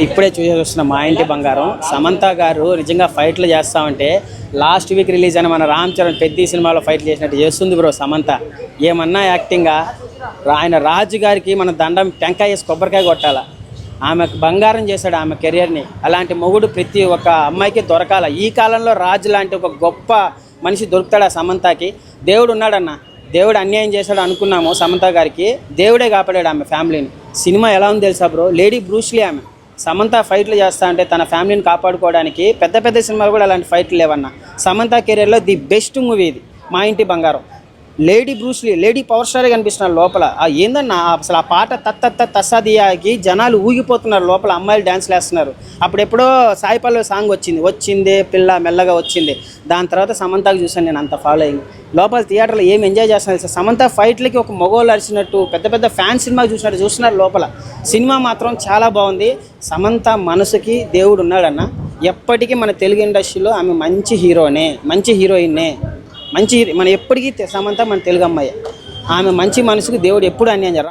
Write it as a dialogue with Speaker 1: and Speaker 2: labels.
Speaker 1: ఇప్పుడే చూసిన మా ఇంటి బంగారం సమంత గారు నిజంగా ఫైట్లు చేస్తామంటే లాస్ట్ వీక్ రిలీజ్ అయిన మన రామ్ చరణ్ పెద్ద సినిమాలో ఫైట్లు చేసినట్టు చేస్తుంది బ్రో సమంత. ఏమన్నా యాక్టింగా. ఆయన రాజు గారికి మన దండం టెంకాయ వేసి కొబ్బరికాయ కొట్టాల. ఆమెకు బంగారం చేశాడు ఆమె కెరియర్ని. అలాంటి మొగుడు ప్రతి ఒక్క అమ్మాయికి దొరకాల. ఈ కాలంలో రాజు లాంటి ఒక గొప్ప మనిషి దొరుకుతాడు ఆ సమంతకి. దేవుడు ఉన్నాడన్న. దేవుడు అన్యాయం చేశాడు అనుకున్నాము సమంత గారికి. దేవుడే కాపాడాడు ఆమె ఫ్యామిలీని. సినిమా ఎలా ఉంది తెలుసా బ్రో? లేడీ బ్రూస్లీ ఆమె. సమంత ఫైట్లు చేస్తా అంటే తన ఫ్యామిలీని కాపాడుకోవడానికి పెద్ద పెద్ద సినిమాలు కూడా అలాంటి ఫైట్లు లేవన్న. సమంత కెరీర్లో ది బెస్ట్ మూవీ ఇది మా ఇంటి బంగారం. లేడీ బ్రూస్లీ, లేడీ పవర్ స్టారే కనిపిస్తున్నారు లోపల. ఏందన్నా అసలు ఆ పాట తస్సాదియాకి జనాలు ఊగిపోతున్నారు లోపల. అమ్మాయిలు డ్యాన్స్లు వేస్తున్నారు. అప్పుడెప్పుడో సాయి పల్లవి సాంగ్ వచ్చిందే పిల్ల మెల్లగా వచ్చింది. దాని తర్వాత సమంతకు చూసాను నేను అంత ఫాలోయింగ్. లోపల థియేటర్లో ఏం ఎంజాయ్ చేస్తున్నారు. సమంత ఫైట్లకి ఒక మగవాళ్ళు అరిచినట్టు పెద్ద పెద్ద ఫ్యాన్ సినిమా చూస్తున్నారు లోపల. సినిమా మాత్రం చాలా బాగుంది. సమంత మనసుకి దేవుడు ఉన్నాడన్న. ఎప్పటికీ మన తెలుగు ఇండస్ట్రీలో ఆమె మంచి హీరోనే, మంచి హీరోయిన్నే, మన ఎప్పటికీ సమంత మన తెలుగు అమ్మాయి. ఆమె మంచి మనసుకు దేవుడు ఎప్పుడు అన్యాయం జరగ.